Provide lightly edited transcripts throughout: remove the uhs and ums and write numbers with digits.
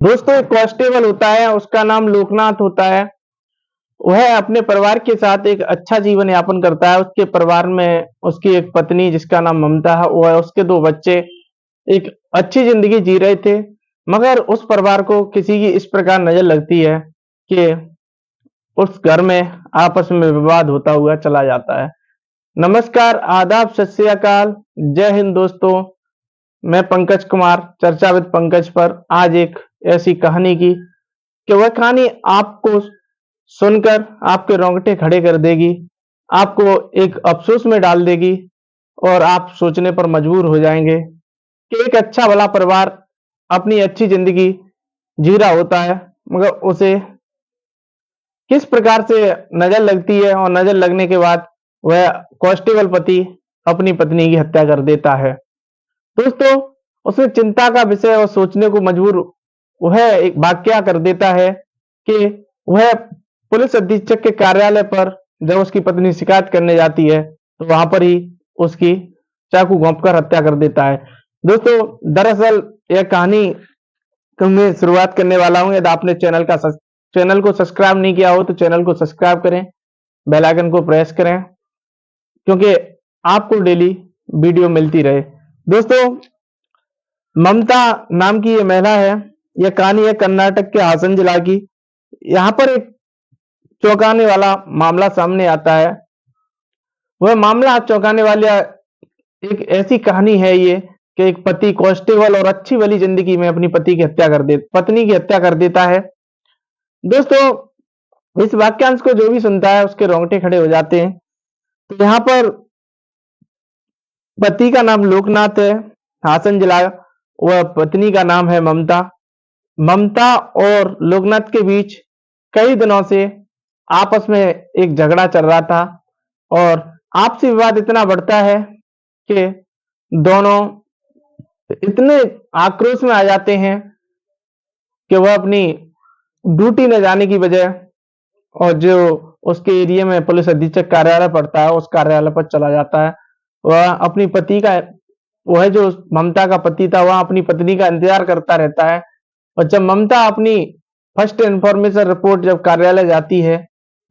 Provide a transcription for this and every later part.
दोस्तों एक कांस्टेबल होता है, उसका नाम लोकनाथ होता है। वह अपने परिवार के साथ एक अच्छा जीवन यापन करता है। उसके परिवार में उसकी एक पत्नी जिसका नाम ममता है, वह उसके 2 बच्चे एक अच्छी ज़िंदगी जी रहे थे। मगर उस परिवार को किसी की इस प्रकार नज़र लगती है कि उस घर में आपस में विवाद होता हुआ चला जाता है। नमस्कार, आदाब, सत श्री अकाल, जय हिंद दोस्तों। मैं पंकज कुमार, चर्चा विद पंकज पर आज एक ऐसी कहानी की कि वह कहानी आपको सुनकर आपके रोंगटे खड़े कर देगी, आपको एक अफ़सोस में डाल देगी और आप सोचने पर मजबूर हो जाएँगे कि एक अच्छा भला परिवार अपनी अच्छी ज़िंदगी जी रहा होता है, मगर उसे किस प्रकार से नज़र लगती है और नज़र लगने के बाद वह कांस्टेबल पति अपनी पत्नी की हत्या कर देता है। दोस्तों, उसमें चिंता का विषय और सोचने को मजबूर वह एक वाकया कर देता है कि वह पुलिस अधीक्षक के कार्यालय पर जब उसकी पत्नी शिकायत करने जाती है, तो वहाँ पर ही उसकी चाकू घोंपकर हत्या कर देता है। दोस्तों, दरअसल यह कहानी को मैं शुरुआत करने वाला हूँ। यदि आपने चैनल को सब्सक्राइब नहीं किया हो, तो चैनल को सब्सक्राइब करें, बेल आइकन को प्रेस करें, क्योंकि आपको डेली वीडियो मिलती रहे। दोस्तों, ममता नाम की ये महिला है। यह कहानी है कर्नाटक के हासन जिला की। यहाँ पर एक चौंकाने वाला मामला सामने आता है। वह मामला चौंकाने वाला एक ऐसी कहानी है ये कि एक पति कांस्टेबल और अच्छी भली जिंदगी में अपनी पत्नी की हत्या कर देता है। दोस्तों, इस वाक्यांश को जो भी सुनता है उसके रोंगटे खड़े हो जाते हैं। तो यहाँ पर पति का नाम लोकनाथ है, हासन जिला। वह पत्नी का नाम है ममता। ममता और लोकनाथ के बीच कई दिनों से आपस में एक झगड़ा चल रहा था और आपसी विवाद इतना बढ़ता है कि दोनों इतने आक्रोश में आ जाते हैं कि वह अपनी ड्यूटी न जाने की बजाय और जो उसके एरिया में पुलिस अधीक्षक कार्यालय पड़ता है, उस कार्यालय पर चला जाता है। वह अपनी पति का वह जो ममता का पति था, वह अपनी पत्नी का इंतजार करता रहता है और जब ममता अपनी फर्स्ट इन्फॉर्मेशन रिपोर्ट जब कार्यालय जाती है,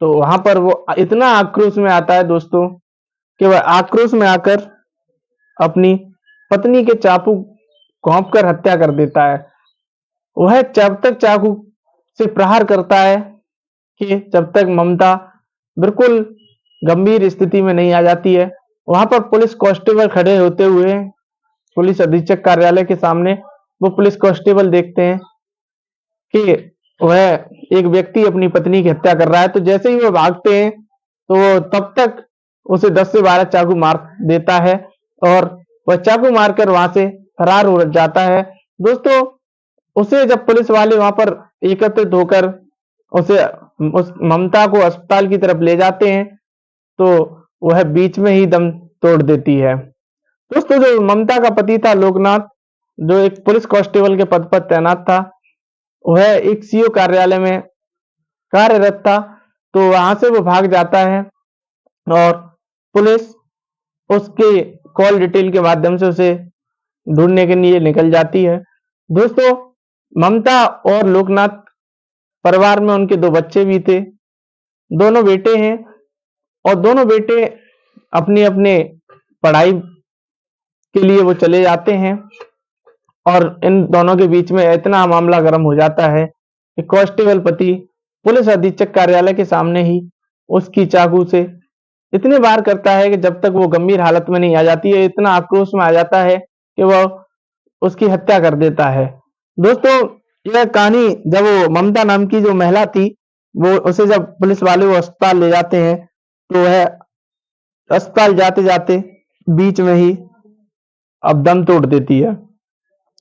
तो वहां पर वो इतना आक्रोश में आता है दोस्तों कि वह आक्रोश में आकर अपनी पत्नी के चाकू घोंप कर हत्या कर देता है। वह जब तक चाकू से प्रहार करता है कि जब तक ममता बिल्कुल गंभीर स्थिति में नहीं आ जाती है। वहां पर पुलिस कांस्टेबल खड़े होते हुए पुलिस अधीक्षक कार्यालय के सामने वो पुलिस कांस्टेबल देखते हैं कि वह एक व्यक्ति अपनी पत्नी की हत्या कर रहा है। तो जैसे ही वो भागते हैं, तो वो तब तक उसे 10 से 12 चाकू मार देता है और वह चाकू मारकर वहां से फरार हो जाता है। दोस्तों, उसे जब पुलिस वाले वहां पर एकत्रित होकर उसे उस ममता को अस्पताल की तरफ ले जाते हैं, तो वह बीच में ही दम तोड़ देती है। दोस्तों, जो ममता का पति था लोकनाथ, जो एक पुलिस कांस्टेबल के पद पर तैनात था, वह एक सीओ कार्यालय में कार्यरत था। तो वहां से वो भाग जाता है और पुलिस उसके कॉल डिटेल के माध्यम से उसे ढूंढने के लिए निकल जाती है। दोस्तों, ममता और लोकनाथ परिवार में उनके 2 बच्चे भी थे। दोनों बेटे हैं और दोनों बेटे अपनी अपने पढ़ाई के लिए वो चले जाते हैं और इन दोनों के बीच में इतना मामला गर्म हो जाता है कि कांस्टेबल पति पुलिस अधीक्षक कार्यालय के सामने ही उसकी चाकू से इतने बार करता है कि जब तक वो गंभीर हालत में नहीं आ जाती है, इतना आक्रोश में आ जाता है कि वह उसकी हत्या कर देता है। दोस्तों, यह कहानी जब वो ममता नाम की जो महिला थी, वो उसे जब पुलिस वाले वो अस्पताल ले जाते हैं, तो वह अस्पताल जाते जाते बीच में ही अब दम तोड़ देती है।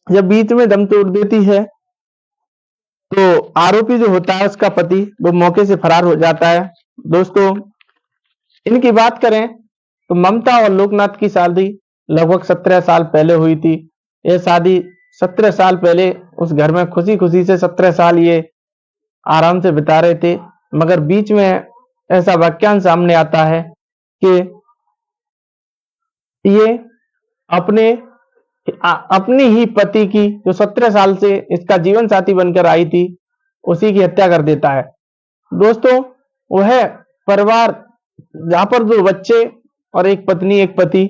जब बीच में दम तोड़ देती है, तो आरोपी जो होता है उसका पति वो मौके से फरार हो जाता है। दोस्तों, इनकी बात करें तो ममता और लोकनाथ की शादी लगभग 17 साल पहले हुई थी। यह शादी 17 साल पहले उस घर में खुशी खुशी से 17 साल ये आराम से बिता रहे थे, मगर बीच में ऐसा वाक्यांश सामने आता है कि ये अपने अपनी ही पति की, जो 17 साल से इसका जीवन साथी बनकर आई थी, उसी की हत्या कर देता है। दोस्तों, वह परिवार जहां पर 2 बच्चे और एक पत्नी एक पति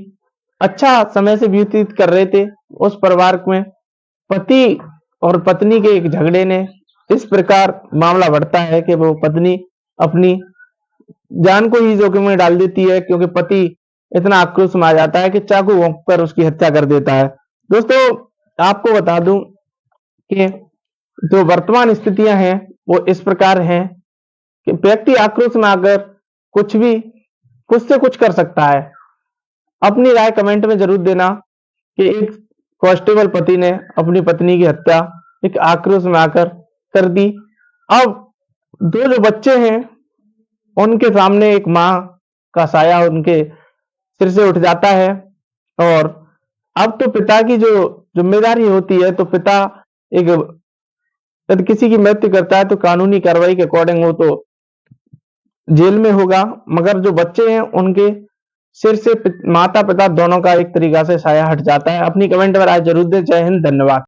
अच्छा समय से व्यतीत कर रहे थे, उस परिवार में पति और पत्नी के एक झगड़े ने इस प्रकार मामला बढ़ता है कि वो पत्नी अपनी जान को ही जोखिम में डाल देती है, क्योंकि पति इतना आक्रोश में आ जाता है कि चाकू भोंक कर उसकी हत्या कर देता है। दोस्तों, आपको बता दूं कि जो वर्तमान स्थितियां हैं वो इस प्रकार हैं कि व्यक्ति आक्रोश में आकर कुछ भी कुछ से कुछ कर सकता है। अपनी राय कमेंट में जरूर देना कि एक कांस्टेबल पति ने अपनी पत्नी की हत्या एक आक्रोश में आकर कर दी। अब 2 जो बच्चे हैं उनके सामने एक माँ का साया उनके सिर से उठ जाता है, और अब तो पिता की जो जिम्मेदारी होती है, तो पिता एक यदि किसी की मृत्यु करता है तो कानूनी कार्रवाई के अकॉर्डिंग वो तो जेल में होगा, मगर जो बच्चे हैं उनके सिर से माता पिता दोनों का एक तरीका से साया हट जाता है। अपनी कमेंट में राय जरूर दें। जय हिंद, धन्यवाद।